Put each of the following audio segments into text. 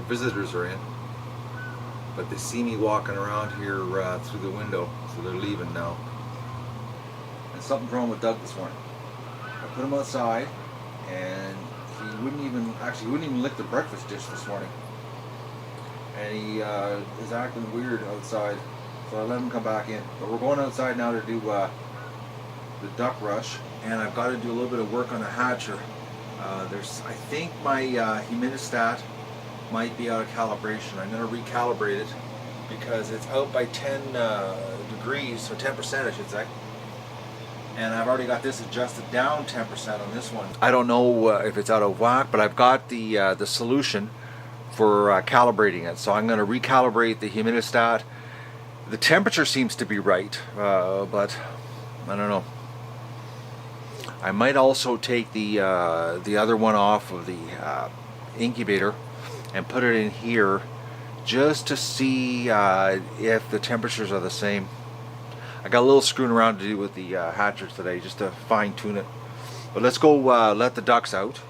visitors are in. But they see me walking around here through the window, so they're leaving now. And something's wrong with Doug this morning. I put him outside, and he wouldn't even lick the breakfast dish this morning. And he is acting weird outside, so I let him come back in. But we're going outside now to do the duck rush, and I've got to do a little bit of work on the hatcher. I think my humidistat might be out of calibration. I'm going to recalibrate it because it's out by 10 degrees, so 10% I should say. And I've already got this adjusted down 10% on this one. I don't know if it's out of whack, but I've got the solution for calibrating it. So I'm going to recalibrate the humidistat. The temperature seems to be right, but I don't know. I might also take the other one off of the incubator and put it in here just to see if the temperatures are the same. I got a little screwing around to do with the hatcher today just to fine tune it. But let's go let the ducks out,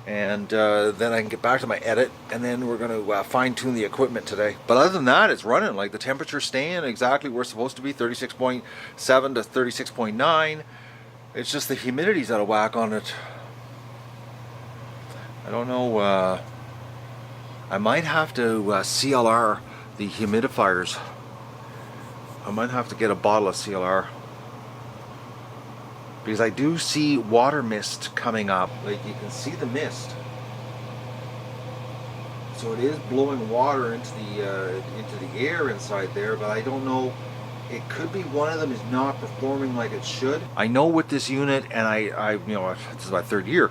and then I can get back to my edit, and then we're going to fine tune the equipment today. But other than that, it's running. Like the temperature's staying exactly where it's supposed to be, 36.7 to 36.9. It's just the humidity's out of whack on it. I don't know. I might have to CLR the humidifiers. I might have to get a bottle of CLR, because I do see water mist coming up. Like you can see the mist, so it is blowing water into the air inside there. But I don't know. It could be one of them is not performing like it should. I know with this unit, and I you know, this is my third year.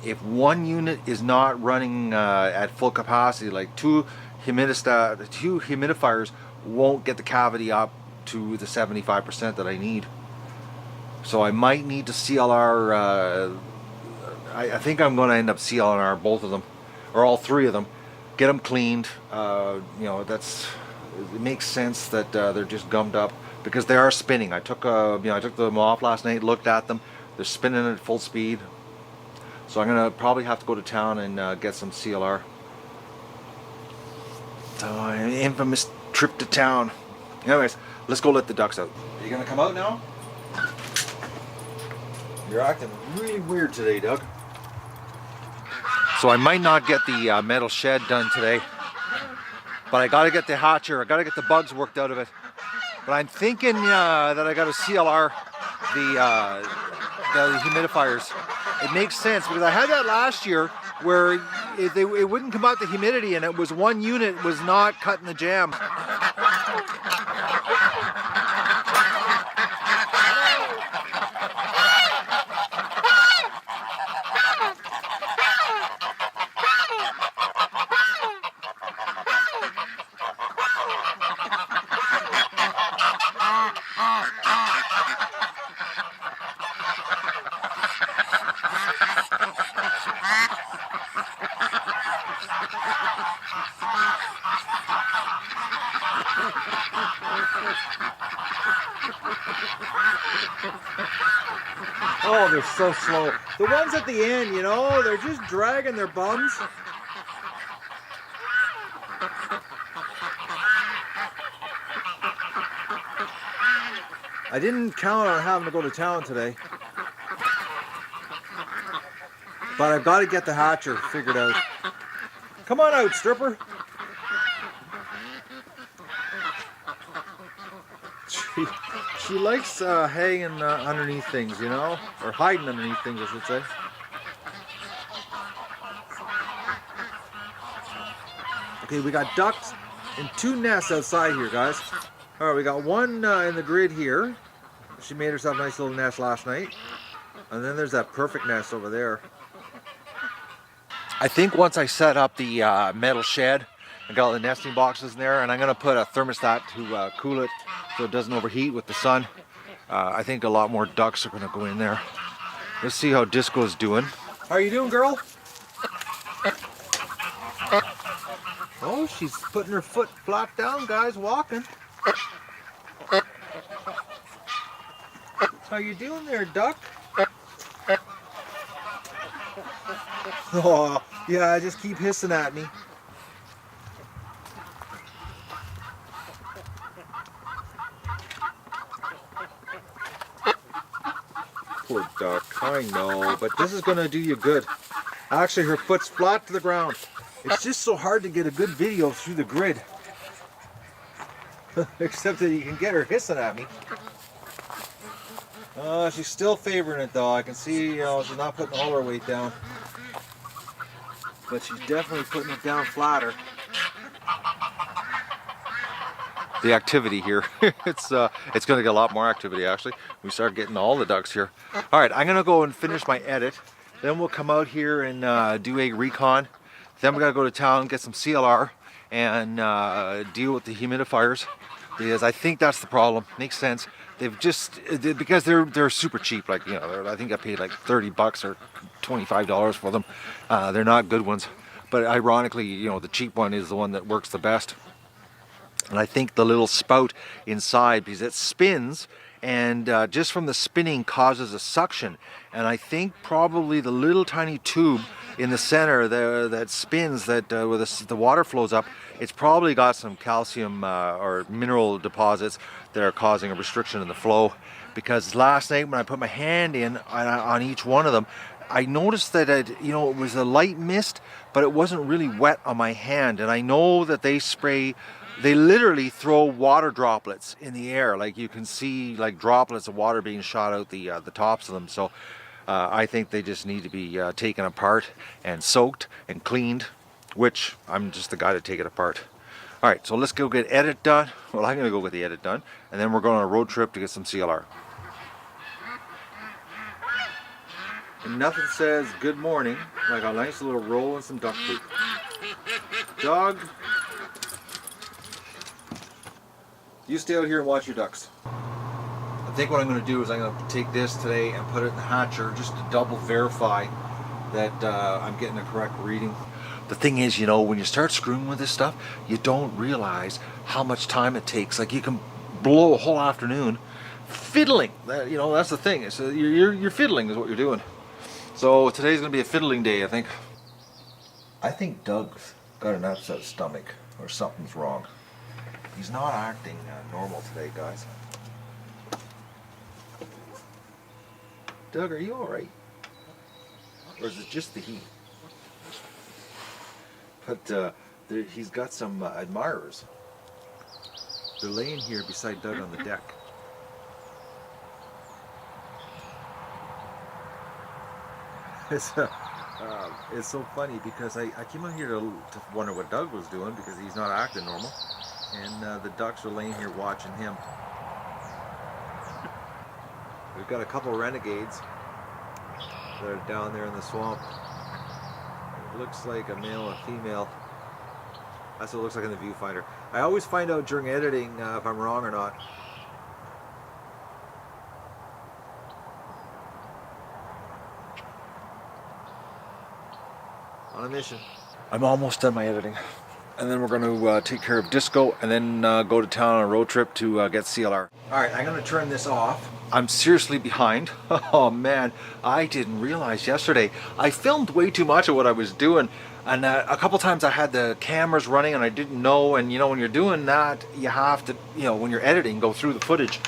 If one unit is not running at full capacity, like two humidifiers won't get the cavity up to the 75% that I need. So I might need to CLR. I think I'm going to end up CLR both of them, or all three of them. Get them cleaned. You know, it makes sense that they're just gummed up because they are spinning. I took them off last night, looked at them. They're spinning at full speed. So I'm gonna probably have to go to town and get some CLR. So an infamous trip to town. Anyways, let's go let the ducks out. Are you gonna come out now? You're acting really weird today, Doug. So I might not get the metal shed done today, but I gotta get the hatcher. I gotta get the bugs worked out of it. But I'm thinking that I gotta CLR the humidifiers. It makes sense because I had that last year where it wouldn't come out the humidity, and it was one unit was not cutting the jam. Oh, they're so slow. The ones at the end, you know, they're just dragging their bums. I didn't count on having to go to town today, but I've got to get the hatcher figured out. Come on out, stripper. She likes hanging underneath things, you know, or hiding underneath things, I should say. Okay, we got ducks in 2 nests outside here, guys. All right, we got one in the grid here. She made herself a nice little nest last night. And then there's that perfect nest over there. I think once I set up the metal shed, I got all the nesting boxes in there, and I'm going to put a thermostat to cool it so it doesn't overheat with the sun. I think a lot more ducks are going to go in there. Let's see how Disco's doing. How are you doing, girl? Oh, she's putting her foot flat down, guys, walking. How you doing there, duck? Oh, yeah, just keep hissing at me. Poor duck, I know, but this is going to do you good. Actually, her foot's flat to the ground. It's just so hard to get a good video through the grid. Except that you can get her hissing at me. She's still favoring it though. I can see, you know, she's not putting all her weight down. But she's definitely putting it down flatter. The activity here, it's going to get a lot more activity actually. We start getting all the ducks here. All right, I'm going to go and finish my edit. Then we'll come out here and do a recon. Then we got to go to town, get some CLR, and deal with the humidifiers, because I think that's the problem. Makes sense. They've just, because they're super cheap. Like, you know, I think I paid like $30 or $25 for them. They're not good ones, but ironically, you know, the cheap one is the one that works the best. And I think the little spout inside, because it spins, and just from the spinning causes a suction. And I think probably the little tiny tube in the center there that spins, that where the water flows up, it's probably got some calcium or mineral deposits that are causing a restriction in the flow. Because last night when I put my hand in on each one of them, I noticed that it was a light mist, but it wasn't really wet on my hand. And I know that they literally throw water droplets in the air. Like, you can see like droplets of water being shot out the tops of them. So I think they just need to be taken apart and soaked and cleaned, which I'm just the guy to take it apart. All right, so let's go get edit done. Well, I'm gonna go get the edit done, and then we're going on a road trip to get some CLR. And nothing says good morning like a nice little roll and some duck poop. Dog, you stay out here and watch your ducks. I think what I'm going to do is I'm going to take this today and put it in the hatcher just to double verify that I'm getting the correct reading. The thing is, you know, when you start screwing with this stuff, you don't realize how much time it takes. Like, you can blow a whole afternoon fiddling. You know, that's the thing. So you're fiddling is what you're doing. So today's going to be a fiddling day, I think. I think Doug's got an upset stomach, or something's wrong. He's not acting normal today, guys. Doug, are you alright? Or is it just the heat? But he's got some admirers. They're laying here beside Doug on the deck. It's so funny because I came out here to wonder what Doug was doing, because he's not acting normal. And the ducks are laying here watching him. We've got a couple of renegades that are down there in the swamp. It looks like a male and female. That's what it looks like in the viewfinder. I always find out during editing if I'm wrong or not. On a mission. I'm almost done my editing. And then we're going to take care of Disco, and then go to town on a road trip to get CLR. Alright, I'm going to turn this off. I'm seriously behind. Oh man, I didn't realize yesterday. I filmed way too much of what I was doing. And a couple times I had the cameras running and I didn't know. And you know, when you're doing that, you have to, you know, when you're editing, go through the footage.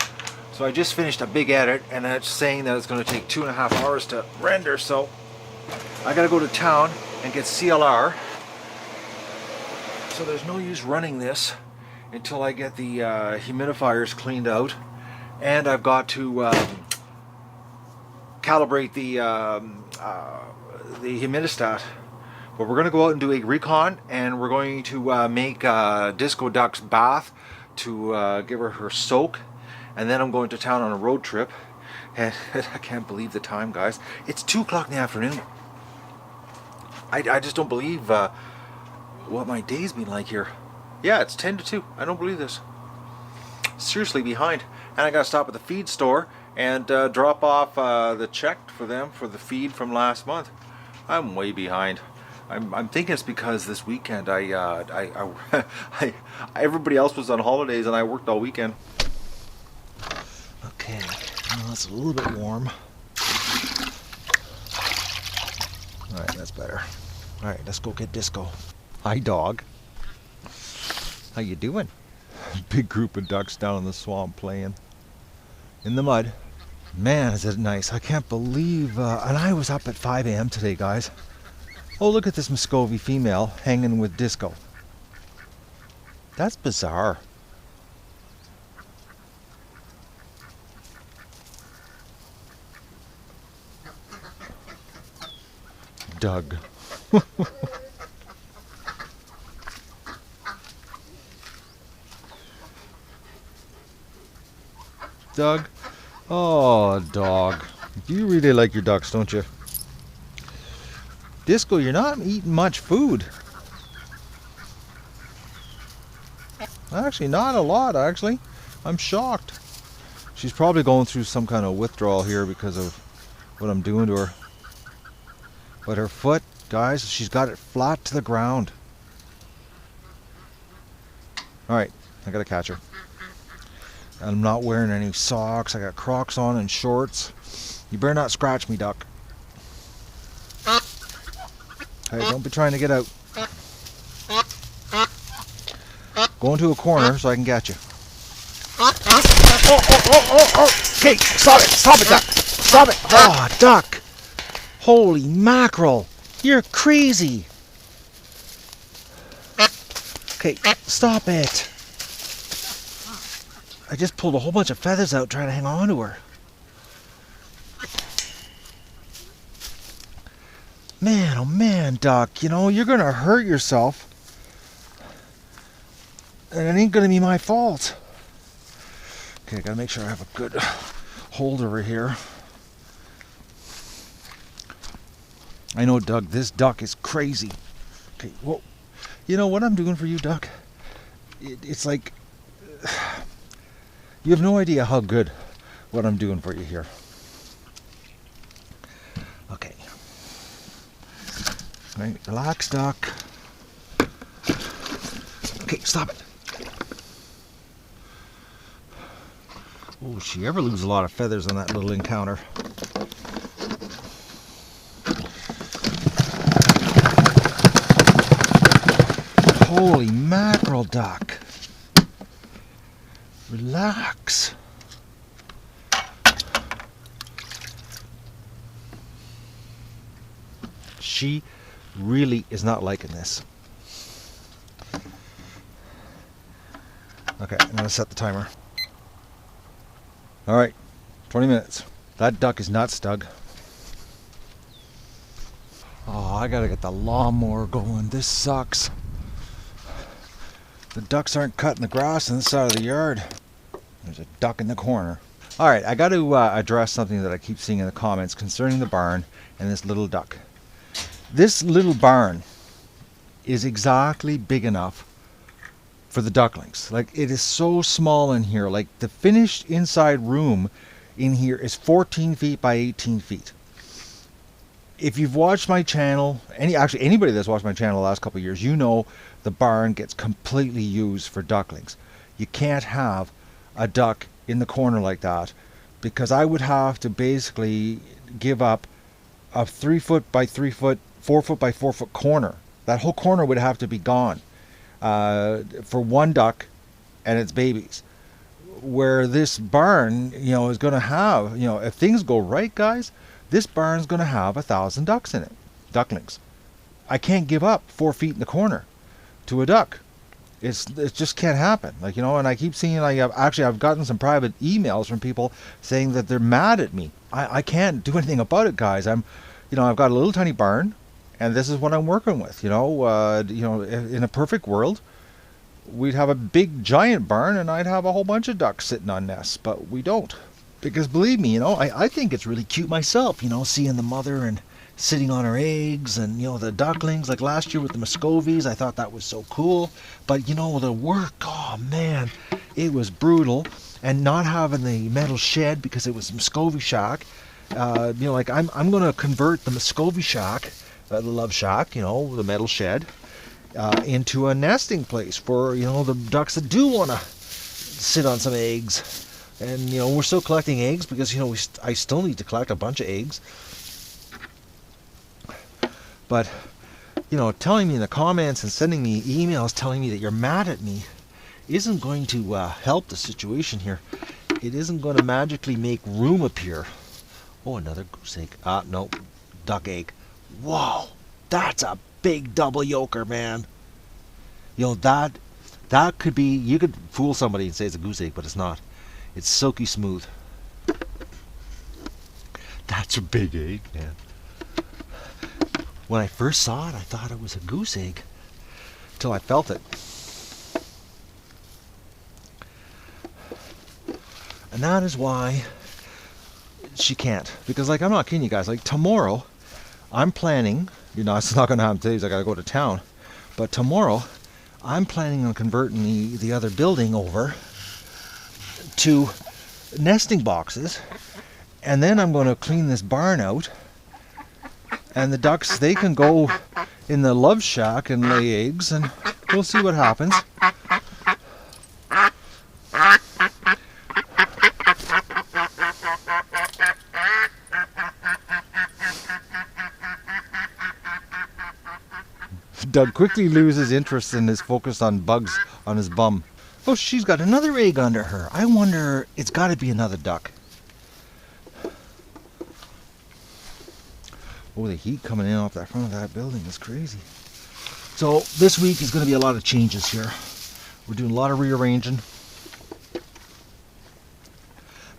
So I just finished a big edit, and it's saying that it's going to take 2.5 hours to render. So I got to go to town and get CLR. So there's no use running this until I get the humidifiers cleaned out, and I've got to calibrate the humidistat. But we're going to go out and do a recon, and we're going to make Disco Duck's bath to give her soak, and then I'm going to town on a road trip. And I can't believe the time, guys. It's 2 o'clock in the afternoon. I just don't believe what my day's been like here. Yeah, it's 10 to 2. I don't believe this. Seriously behind. And I gotta stop at the feed store and drop off the check for them for the feed from last month. I'm way behind. I'm thinking it's because this weekend everybody else was on holidays and I worked all weekend. Okay, well, it's a little bit warm. Alright, that's better. Alright, let's go get Disco. Hi, dog. How you doing? Big group of ducks down in the swamp playing in the mud. Man, is it nice. I can't believe, and I was up at 5 a.m. today, guys. Oh, look at this Muscovy female hanging with Disco. That's bizarre. Doug. Doug. Oh, dog. You really like your ducks, don't you? Disco, you're not eating much food. Actually, not a lot, actually. I'm shocked. She's probably going through some kind of withdrawal here because of what I'm doing to her. But her foot, guys, she's got it flat to the ground. Alright, I gotta catch her. I'm not wearing any socks. I got Crocs on and shorts. You better not scratch me, duck. Hey, don't be trying to get out. Go into a corner so I can get you. Okay, stop it, duck. Stop it. Oh, duck. Holy mackerel. You're crazy. Okay, stop it. I just pulled a whole bunch of feathers out trying to hang on to her. Man, oh man, duck, you know, you're going to hurt yourself. And it ain't going to be my fault. Okay, I got to make sure I have a good hold over here. I know, Doug, this duck is crazy. Okay, well, you know what I'm doing for you, duck? It's like... You have no idea how good what I'm doing for you here. Okay. Right, relax, duck. Okay, stop it. Oh, she ever lose a lot of feathers on that little encounter. Holy mackerel, duck. Relax. She really is not liking this. Okay, I'm gonna set the timer. Alright, 20 minutes. That duck is nuts, Doug. Oh, I gotta get the lawnmower going. This sucks. The ducks aren't cutting the grass on this side of the yard. There's a duck in the corner. Alright, I got to address something that I keep seeing in the comments concerning the barn and this little duck. This little barn is exactly big enough for the ducklings. Like, it is so small in here. Like, the finished inside room in here is 14 feet by 18 feet. If you've watched my channel, anybody that's watched my channel the last couple of years, you know the barn gets completely used for ducklings. You can't have a duck in the corner like that, because I would have to basically give up a 3 foot by 3 foot, 4 foot by 4 foot corner. That whole corner would have to be gone for one duck and its babies. Where this barn, you know, is going to have, you know, if things go right, guys, this barn's going to have 1,000 ducks in it, ducklings. I can't give up 4 feet in the corner to a duck. It just can't happen. Like, you know, and I keep seeing, like, I've gotten some private emails from people saying that they're mad at me. I can't do anything about it, guys. I've got a little tiny barn, and this is what I'm working with. You know, in a perfect world, we'd have a big giant barn, and I'd have a whole bunch of ducks sitting on nests, but we don't. Because believe me, you know, I think it's really cute myself, you know, seeing the mother and sitting on her eggs, and, you know, the ducklings, like last year with the Muscovies, I thought that was so cool. But, you know, the work, oh man, it was brutal. And not having the metal shed because it was Muscovy shack, you know, like I'm going to convert the Muscovy shack, the love shack, you know, the metal shed, into a nesting place for, you know, the ducks that do want to sit on some eggs. And, you know, we're still collecting eggs because, you know, I still need to collect a bunch of eggs. But, you know, telling me in the comments and sending me emails telling me that you're mad at me isn't going to help the situation here. it isn't going to magically make room appear. Oh, another goose egg. No, duck egg. Whoa, that's a big double yolker, man. You know, that could be, you could fool somebody and say it's a goose egg, but it's not. It's silky smooth. That's a big egg, man. When I first saw it, I thought it was a goose egg till I felt it. And that is why she can't. Because, like, I'm not kidding you guys. Like, tomorrow, I'm planning, you know, it's not going to happen today because I got to go to town. But tomorrow, I'm planning on converting the other building over to nesting boxes. And then I'm going to clean this barn out. And the ducks, they can go in the love shack and lay eggs. And we'll see what happens. Doug quickly loses interest and is focused on bugs on his bum. Oh, she's got another egg under her. I wonder, it's got to be another duck. Oh, the heat coming in off the front of that building is crazy. So this week is going to be a lot of changes here. We're doing a lot of rearranging.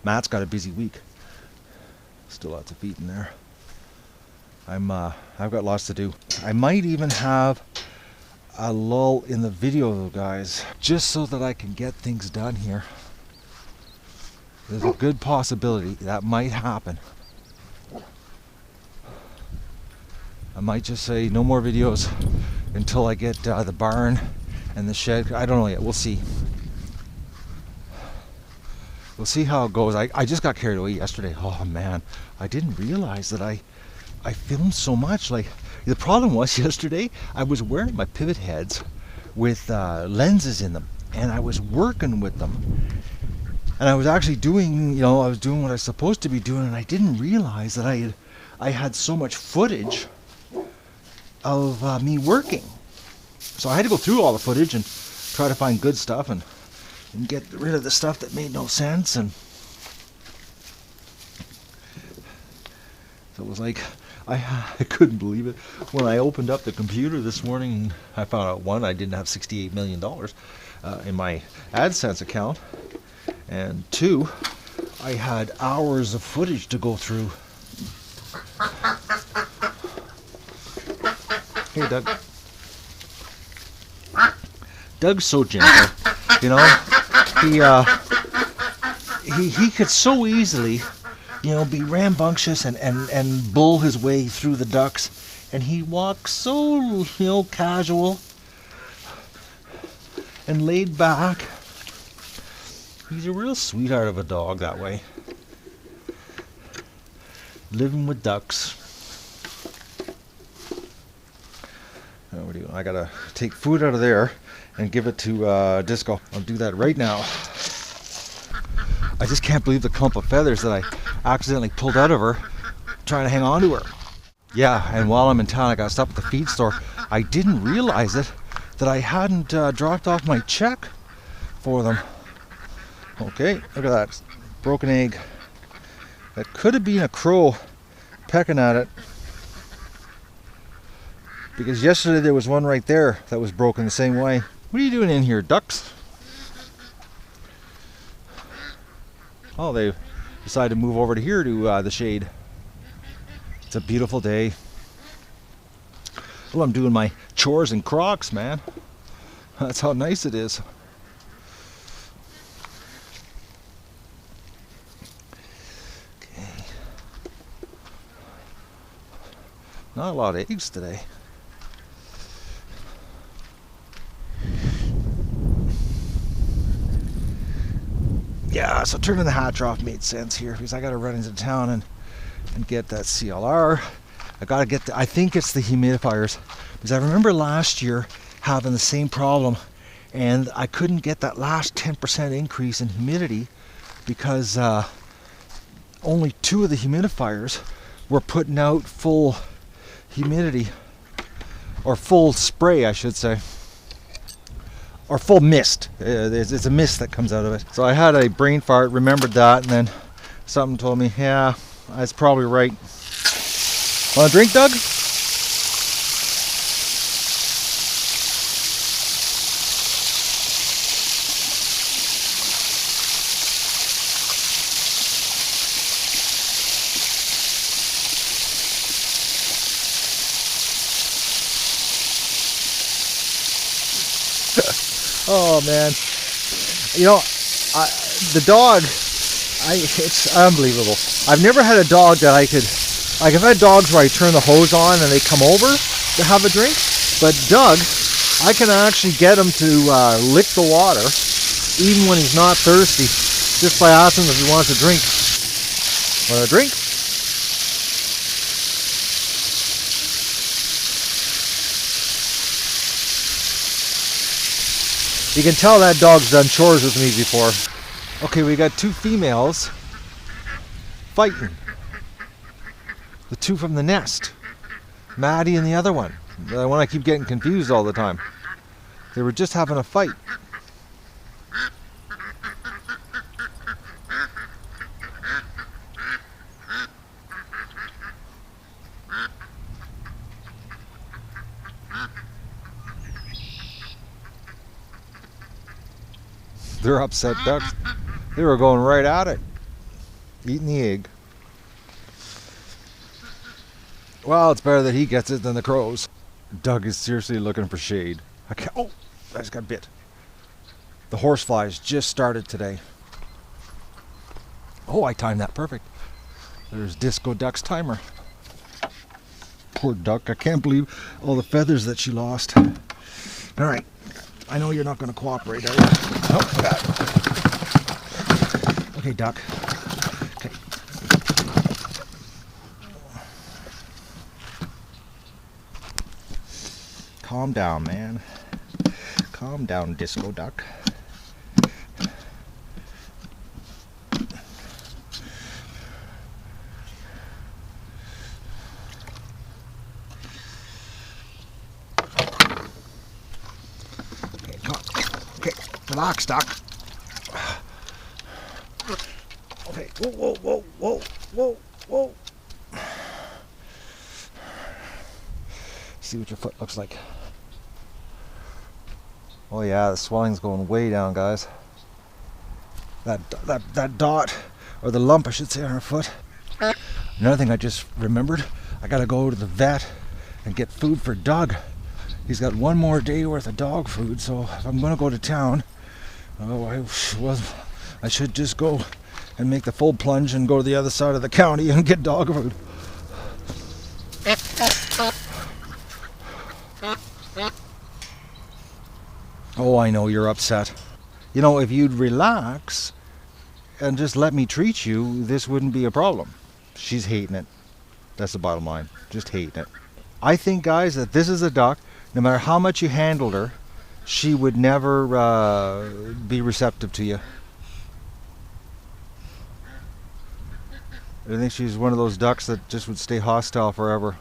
Matt's got a busy week. Still lots of feet in there. I've got lots to do. I might even have a lull in the video, guys, just so that I can get things done here. There's a good possibility that might happen. I might just say no more videos until I get the barn and the shed. I don't know yet. We'll see. We'll see how it goes. I just got carried away yesterday. Oh man, I didn't realize that I filmed so much. Like, the problem was yesterday I was wearing my pivot heads with lenses in them, and I was working with them, and I was actually doing, you know, I was doing what I was supposed to be doing, and I didn't realize that I had so much footage of me working. So I had to go through all the footage and try to find good stuff and get rid of the stuff that made no sense. And so it was like, I couldn't believe it. When I opened up the computer this morning, I found out, one, I didn't have $68 million in my AdSense account, and two, I had hours of footage to go through. Hey, Doug. Doug's so gentle, you know. He could so easily, you know, be rambunctious and bull his way through the ducks, and he walks so, you know, casual and laid back. He's a real sweetheart of a dog that way. Living with ducks. What are you doing? I gotta take food out of there and give it to Disco. I'll do that right now. I just can't believe the clump of feathers that I accidentally pulled out of her trying to hang on to her. Yeah, and while I'm in town, I got stopped at the feed store. I didn't realize it, that I hadn't dropped off my check for them. Okay, look at that. Broken egg. That could have been a crow pecking at it. Because yesterday there was one right there that was broken the same way. What are you doing in here, ducks? Oh, they decided to move over to here to the shade. It's a beautiful day. Oh, I'm doing my chores in Crocs, man. That's how nice it is. Okay. Not a lot of eggs today. Yeah, so turning the hatch off made sense here because I got to run into town and get that CLR. I got to get I think it's the humidifiers, because I remember last year having the same problem, and I couldn't get that last 10% increase in humidity because only 2 of the humidifiers were putting out full humidity, or full spray I should say. or full mist. It's a mist that comes out of it. So I had a brain fart, remembered that, and then something told me, yeah, that's probably right. Want a drink, Doug? Oh man, you know, the dog, it's unbelievable. I've never had a dog that I could, like I've had dogs where I turn the hose on and they come over to have a drink, but Doug, I can actually get him to lick the water even when he's not thirsty, just by asking him if he wants a drink. Want a drink? You can tell that dog's done chores with me before. Okay, we got two females fighting. The two from the nest. Maddie and the other one. The one I keep getting confused all the time. They were just having a fight. They're upset ducks. They were going right at it, eating the egg. Well, it's better that he gets it than the crows. Doug is seriously looking for shade. I can't, oh, I just got bit. The horseflies just started today. Oh, I timed that perfect. There's Disco Duck's timer. Poor duck, I can't believe all the feathers that she lost. All right. I know you're not going to cooperate, are you? Oh, God. Okay, duck. Okay. Calm down, man. Calm down, Disco Duck. Relax, Doc. Okay. Whoa, whoa, whoa, whoa, whoa, whoa. See what your foot looks like. Oh yeah, the swelling's going way down, guys. That dot, or the lump, I should say, on her foot. Another thing I just remembered, I gotta go to the vet and get food for Doug. He's got one more day worth of dog food, so if I'm gonna go to town, I should just go and make the full plunge and go to the other side of the county and get dog food. Oh, I know you're upset. You know, if you'd relax and just let me treat you, this wouldn't be a problem. She's hating it. That's the bottom line. Just hating it. I think, guys, that this is a duck, no matter how much you handled her, she would never be receptive to you. I think she's one of those ducks that just would stay hostile forever.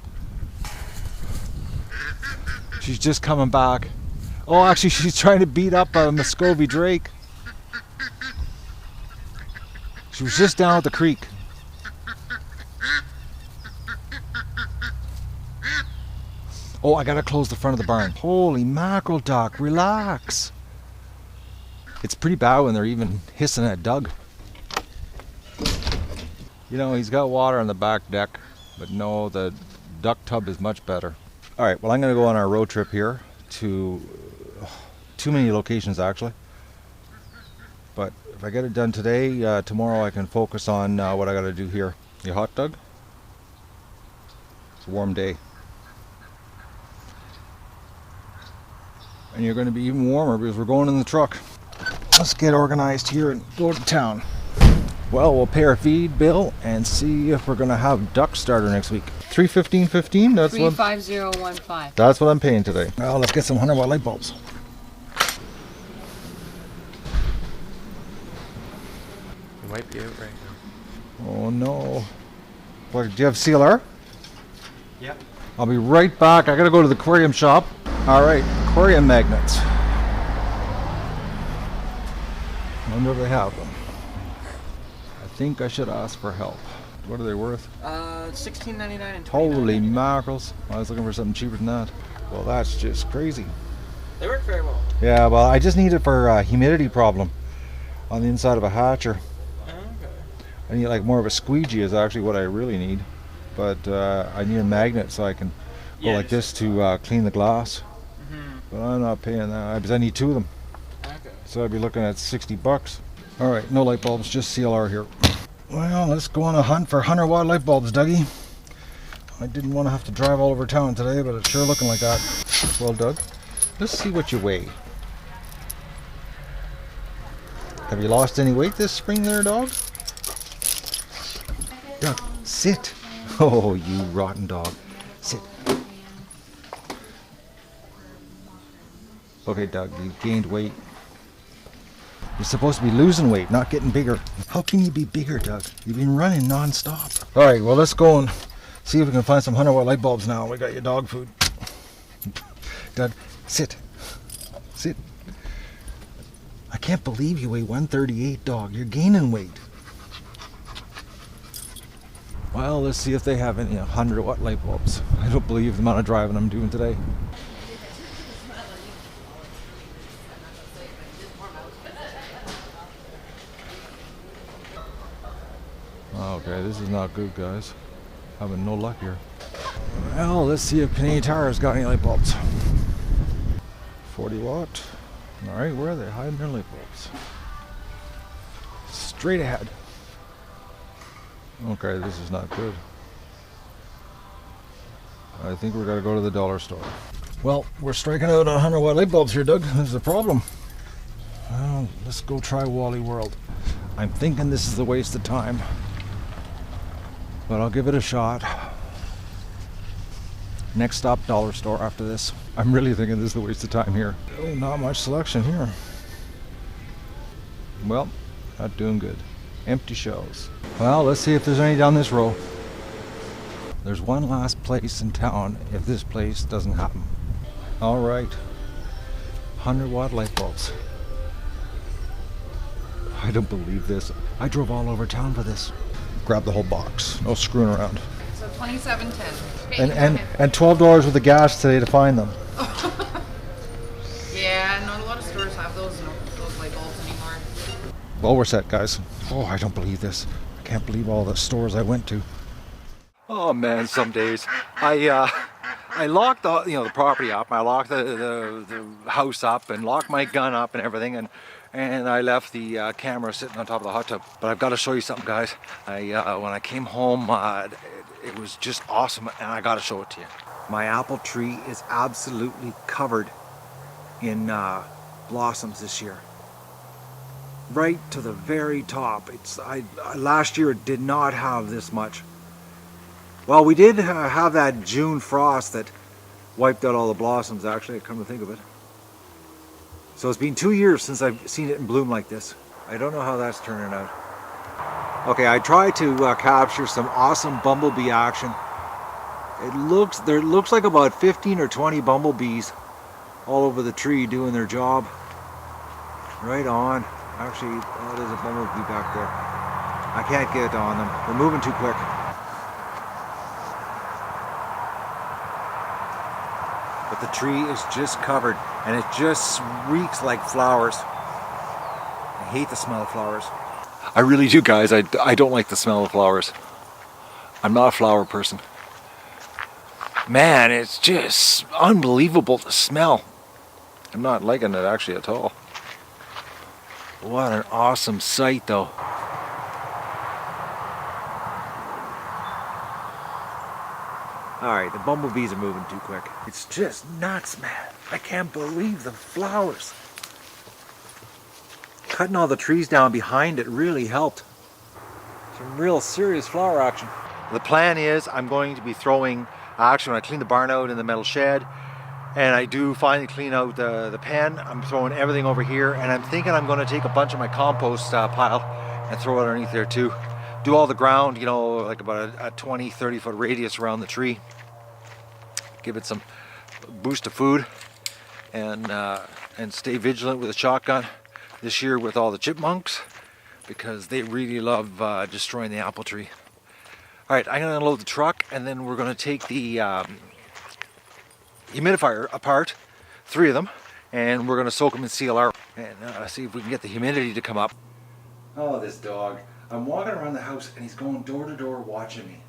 She's just coming back. Oh, actually, she's trying to beat up a Muscovy Drake. She was just down at the creek. Oh, I gotta close the front of the barn. Holy mackerel, Doc, relax. It's pretty bad when they're even hissing at Doug. You know, he's got water on the back deck, but no, the duck tub is much better. All right, well, I'm gonna go on our road trip here to too many locations, actually. But if I get it done today, tomorrow I can focus on what I gotta do here. You hot, Doug? It's a warm day. And you're going to be even warmer because we're going in the truck. Let's get organized here and go to town. Well, we'll pay our feed bill and see if we're going to have duck starter next week. $315.15. That's 35015. That's what I'm paying today. Well, let's get some 100-watt light bulbs. You might be out right now. Oh no! What, do you have CLR? Yeah. I'll be right back. I gotta go to the aquarium shop. All right, aquarium magnets. wonder if they have them. I think I should ask for help. What are they worth? $16.99 and $29.99. Holy mackerels. I was looking for something cheaper than that. Well, that's just crazy. They work very well. Yeah, well, I just need it for a humidity problem on the inside of a hatcher. Okay. I need like more of a squeegee is actually what I really need. But I need a magnet so I can go like this to clean the glass. But I'm not paying that because I need 2 of them. Okay. So I'd be looking at 60 bucks. All right, no light bulbs, just CLR here. Well, let's go on a hunt for 100-watt light bulbs, Dougie. I didn't want to have to drive all over town today, but it's sure looking like that. Well, Doug, let's see what you weigh. Have you lost any weight this spring there, dog? Doug, sit. Oh, you rotten dog. Sit. Okay, Doug, you gained weight. You're supposed to be losing weight, not getting bigger. How can you be bigger, Doug? You've been running non-stop. All right, well, let's go and see if we can find some 100-watt light bulbs now. We got your dog food. Doug, sit. Sit. I can't believe you weigh 138, dog. You're gaining weight. Well, let's see if they have any 100-watt light bulbs. I don't believe the amount of driving I'm doing today. Okay, this is not good, guys. Having no luck here. Well, let's see if Canadian Tire's got any light bulbs. 40 watt. All right, where are they hiding their light bulbs? Straight ahead. Okay, this is not good. I think we're gonna go to the dollar store. Well, we're striking out 100-watt light bulbs here, Doug. There's a problem. Well, let's go try Wally World. I'm thinking this is a waste of time, but I'll give it a shot. Next stop, dollar store after this. I'm really thinking this is a waste of time here. Oh, not much selection here. Well, not doing good. Empty shelves. Well, let's see if there's any down this row. There's one last place in town if this place doesn't happen. All right, 100-watt light bulbs. I don't believe this. I drove all over town for this. Grab the whole box. No screwing around. So $27.10. And $12 worth of gas today to find them. Yeah, not a lot of stores have those light bulbs anymore. Well, we're set, guys. Oh, I don't believe this. I can't believe all the stores I went to. Oh man, some days I locked the property up. I locked the house up and locked my gun up and everything, and I left the camera sitting on top of the hot tub. But I've got to show you something, guys. When I came home, it was just awesome, and I got to show it to you. My apple tree is absolutely covered in blossoms this year. Right to the very top. Last year it did not have this much. Well, we did have that June frost that wiped out all the blossoms, actually, come to think of it. So it's been 2 years since I've seen it in bloom like this. I don't know how that's turning out. Okay, I tried to capture some awesome bumblebee action. There looks like about 15 or 20 bumblebees all over the tree doing their job. Right on. Actually, there's a bumblebee back there. I can't get on them. They're moving too quick. But the tree is just covered, and it just reeks like flowers. I hate the smell of flowers. I really do, guys. I don't like the smell of flowers. I'm not a flower person. Man, it's just unbelievable to smell. I'm not liking it actually at all. What an awesome sight, though. Alright, the bumblebees are moving too quick. It's just nuts, man. I can't believe the flowers. Cutting all the trees down behind it really helped. Some real serious flower action. The plan is I'm going to be throwing, actually when I clean the barn out in the metal shed, and I do finally clean out the pen, I'm throwing everything over here, and I'm thinking I'm going to take a bunch of my compost pile and throw it underneath there too. Do all the ground, you know, like about a 20-30 foot radius around the tree. Give it some boost of food, and stay vigilant with a shotgun. this year with all the chipmunks because they really love destroying the apple tree. All right, I'm gonna unload the truck and then we're gonna take the humidifier apart, 3 of them, and we're gonna soak them in CLR and see if we can get the humidity to come up. Oh, this dog. I'm walking around the house and he's going door to door watching me.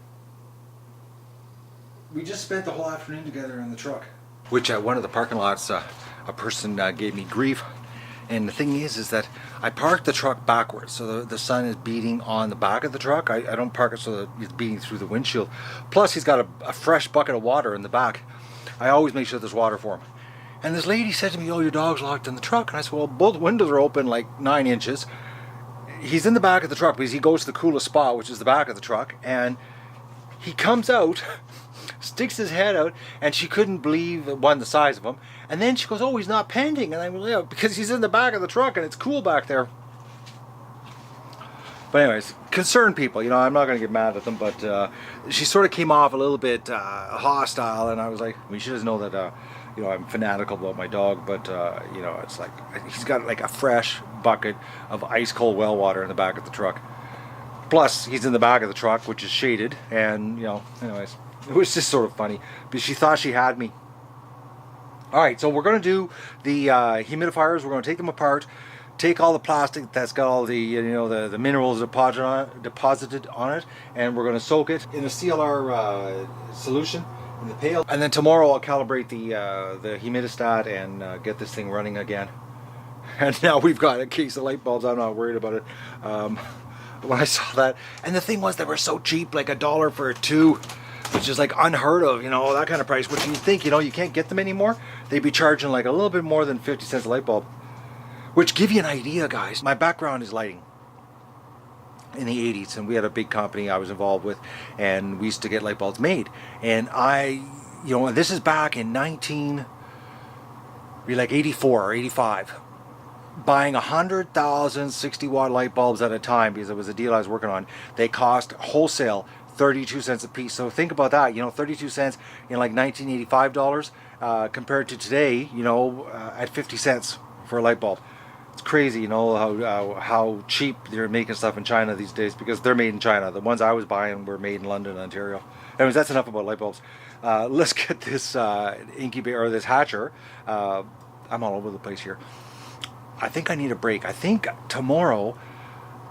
We just spent the whole afternoon together in the truck. Which at one of the parking lots, a person gave me grief. And the thing is that I parked the truck backwards, so the sun is beating on the back of the truck. I don't park it so that it's beating through the windshield. Plus, he's got a fresh bucket of water in the back. I always make sure there's water for him. And this lady said to me, "Oh, your dog's locked in the truck." And I said, "Well, both windows are open like 9 inches. He's in the back of the truck because he goes to the coolest spot, which is the back of the truck. And he comes out, sticks his head out, and she couldn't believe, one, the size of him. And then she goes, "Oh, he's not panting." And I went, "Yeah, because he's in the back of the truck and it's cool back there." But anyways, concerned people, you know, I'm not going to get mad at them, but she sort of came off a little bit hostile, and I was like, we should just know that, you know, I'm fanatical about my dog, but, you know, it's like, he's got like a fresh bucket of ice cold well water in the back of the truck. Plus, he's in the back of the truck, which is shaded, and, you know, anyways, it was just sort of funny, because she thought she had me. Alright, so we're going to do the humidifiers. We're going to take them apart, take all the plastic that's got all the, you know, the minerals deposited on it, and we're going to soak it in a CLR solution in the pail. And then tomorrow I'll calibrate the humidistat and get this thing running again. And now we've got a case of light bulbs. I'm not worried about it. When I saw that, and the thing was, they were so cheap, like $1 for 2. Which is like unheard of, you know, that kind of price. Which you think, you know, you can't get them anymore. They'd be charging like a little bit more than 50 cents a light bulb. Which give you an idea, guys. My background is lighting. In the 80s, and we had a big company I was involved with, and we used to get light bulbs made. And you know, this is back in 84 or 85. Buying 100,000 60-watt light bulbs at a time, because it was a deal I was working on. They cost wholesale 32 cents a piece. So think about that, you know, 32 cents in like $1985 compared to today, you know, at 50 cents for a light bulb. It's crazy, you know, how cheap they're making stuff in China these days, because they're made in China. The ones I was buying were made in London, Ontario. Anyways, that's enough about light bulbs. Let's get this incubator, or this hatcher. I'm all over the place here. I think I need a break. I think tomorrow,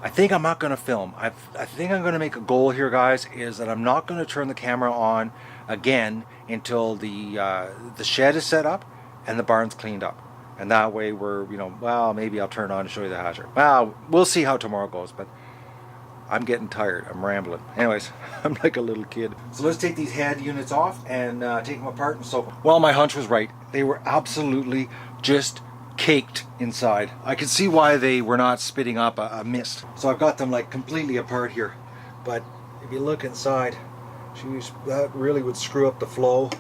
I think I'm not going to film. I think I'm going to make a goal here, guys, is that I'm not going to turn the camera on again until the shed is set up and the barn's cleaned up. And that way we're, you know, well, maybe I'll turn on and show you the hatcher. Well, we'll see how tomorrow goes, but I'm getting tired. I'm rambling. Anyways, I'm like a little kid. So let's take these head units off and take them apart and soak them. Well, my hunch was right. They were absolutely just caked inside. I could see why they were not spitting up a mist. So I've got them like completely apart here. But if you look inside, geez, that really would screw up the flow.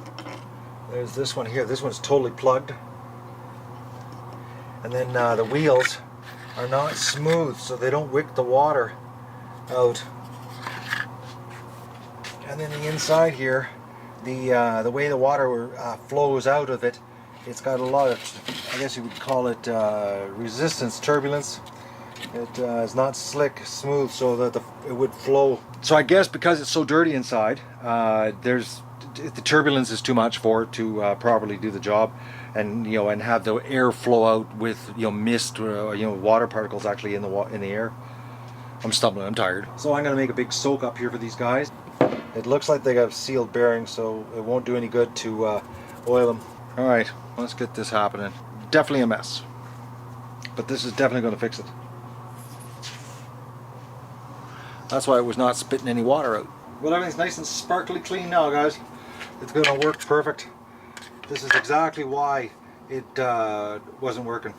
There's this one here. This one's totally plugged. And then the wheels are not smooth, so they don't wick the water out. And then the inside here, the way the water flows out of it, it's got a lot of, I guess you would call it resistance, turbulence. It is not slick, smooth, so that it would flow. So I guess because it's so dirty inside, the turbulence is too much for it to properly do the job, and you know, and have the air flow out with, you know, mist, you know, water particles actually in the air. I'm stumbling. I'm tired. So I'm going to make a big soak up here for these guys. It looks like they got sealed bearings, so it won't do any good to oil them. All right, let's get this happening. Definitely a mess, but this is definitely going to fix it. That's why it was not spitting any water out. Well, everything's nice and sparkly clean now, guys. It's going to work perfect. This is exactly why it wasn't working.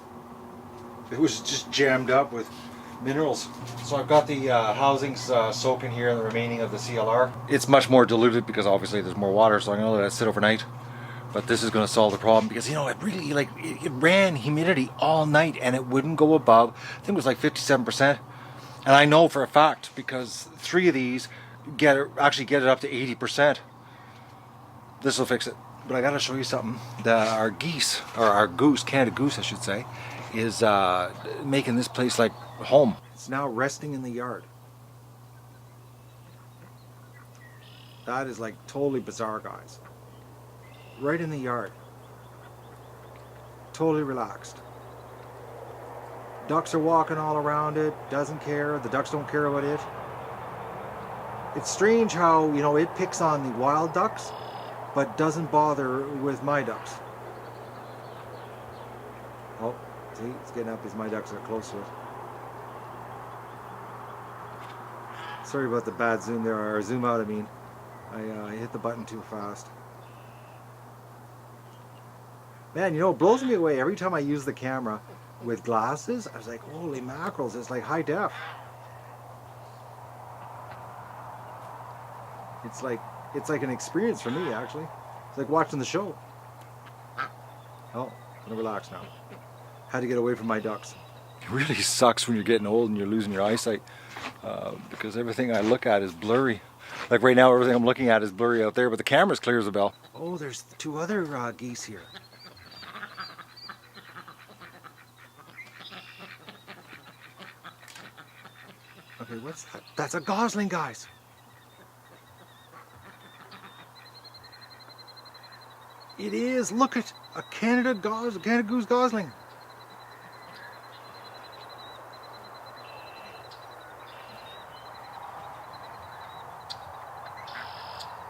It was just jammed up with minerals. So I've got the housings soaking here, the remaining of the CLR. It's much more diluted because obviously there's more water, so I'm going to let it sit overnight. But this is going to solve the problem, because, you know, it really, like, it ran humidity all night and it wouldn't go above, I think it was like 57%. And I know for a fact, because 3 of these actually get it up to 80%. This will fix it. But I got to show you something. Our geese, or our goose, Canada goose I should say, is making this place like home. It's now resting in the yard. That is like totally bizarre, guys. Right in the yard. Totally relaxed. Ducks are walking all around it, doesn't care. The ducks don't care about it. It's strange how, you know, it picks on the wild ducks, but doesn't bother with my ducks. Oh, see, it's getting up as my ducks are close to it. Sorry about the bad zoom there, or zoom out I mean. I hit the button too fast. Man, you know, it blows me away every time I use the camera with glasses. I was like, holy mackerels, it's like high def. It's like an experience for me, actually. It's like watching the show. Oh, I'm gonna relax now. Had to get away from my ducks. It really sucks when you're getting old and you're losing your eyesight because everything I look at is blurry. Like right now, everything I'm looking at is blurry out there, but the camera's clear as a bell. Oh, there's 2 other geese here. Okay, what's that? That's a gosling, guys. It is. Look at a Canada goose gosling.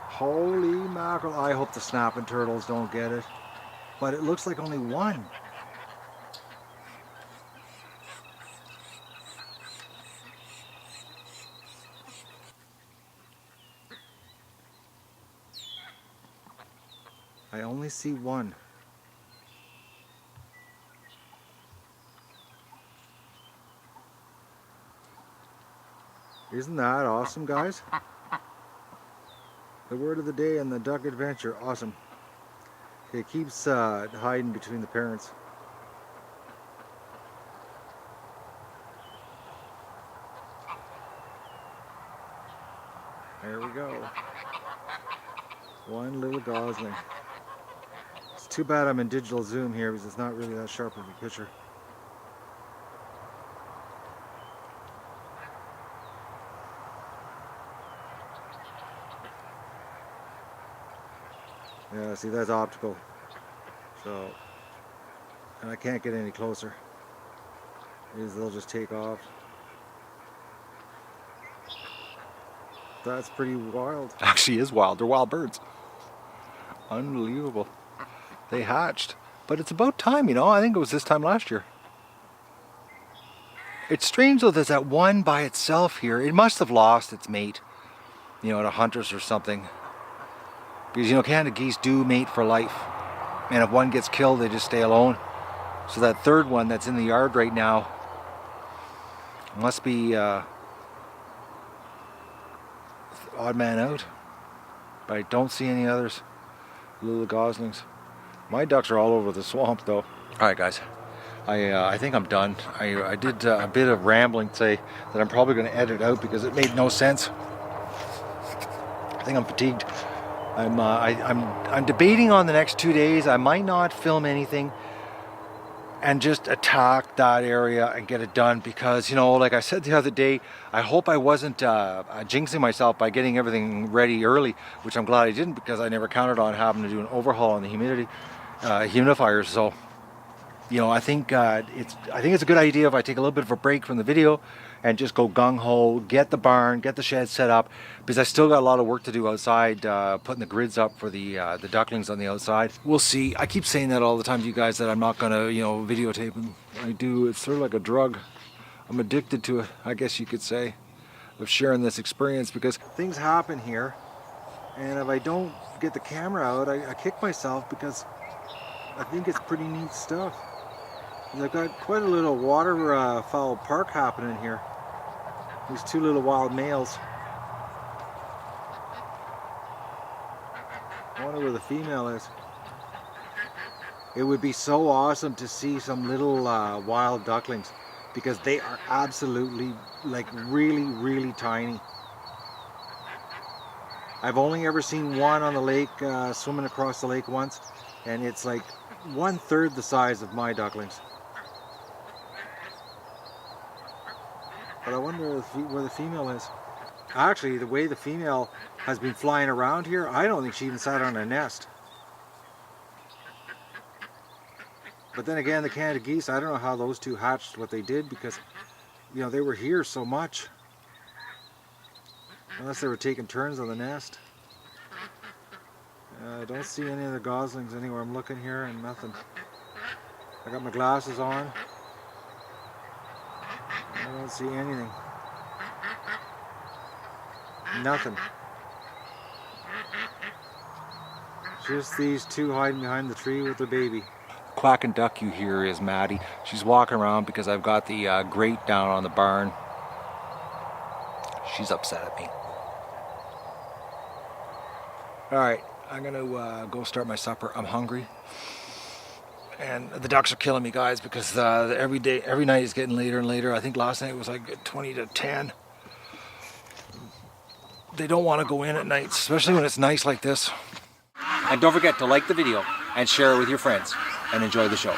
Holy mackerel. I hope the snapping turtles don't get it. But it looks like only one. I only see one. Isn't that awesome, guys? The word of the day in the duck adventure, awesome. It keeps hiding between the parents. There we go. One little gosling. It's too bad I'm in digital zoom here because it's not really that sharp of a picture. Yeah, see, that's optical. So, and I can't get any closer. They'll just take off. That's pretty wild. Actually is wild. They're wild birds. Unbelievable. They hatched. But it's about time, you know. I think it was this time last year. It's strange though, there's that one by itself here. It must have lost its mate, you know, to hunters or something. Because, you know, Canada geese do mate for life. And if one gets killed, they just stay alone. So that third one that's in the yard right now must be odd man out. But I don't see any others. Little goslings. My ducks are all over the swamp though. Alright guys, I think I'm done. I did a bit of rambling today that I'm probably going to edit out because it made no sense. I think I'm fatigued. I'm debating on the next 2 days. I might not film anything and just attack that area and get it done because, you know, like I said the other day, I hope I wasn't jinxing myself by getting everything ready early, which I'm glad I didn't because I never counted on having to do an overhaul on the humidity humidifiers. So, you know, I think it's a good idea if I take a little bit of a break from the video and just go gung-ho, get the barn, get the shed set up, because I still got a lot of work to do outside, putting the grids up for the ducklings on the outside. We'll see. I keep saying that all the time to you guys that I'm not gonna, you know, videotape them. I do. It's sort of like a drug. I'm addicted to it, I guess you could say, of sharing this experience because things happen here, and if I don't get the camera out, I kick myself because I think it's pretty neat stuff. I've got quite a little waterfowl park happening here. These 2 little wild males. I wonder where the female is. It would be so awesome to see some little wild ducklings because they are absolutely, like, really tiny. I've only ever seen one on the lake, swimming across the lake once, and it's like 1/3 the size of my ducklings. But I wonder where the female is. Actually, the way the female has been flying around here, I don't think she even sat on a nest. But then again, the Canada geese, I don't know how those two hatched what they did, because, you know, they were here so much. Unless they were taking turns on the nest. I don't see any of the goslings anywhere. I'm looking here and nothing. I got my glasses on. I don't see anything. Nothing. Just these two hiding behind the tree with the baby. Quacking duck you hear is Maddie. She's walking around because I've got the grate down on the barn. She's upset at me. Alright, I'm gonna go start my supper. I'm hungry. And the ducks are killing me, guys, because every night it's getting later and later. I think last night it was like 20 to 10. They don't want to go in at night, especially when it's nice like this. And don't forget to like the video and share it with your friends and enjoy the show.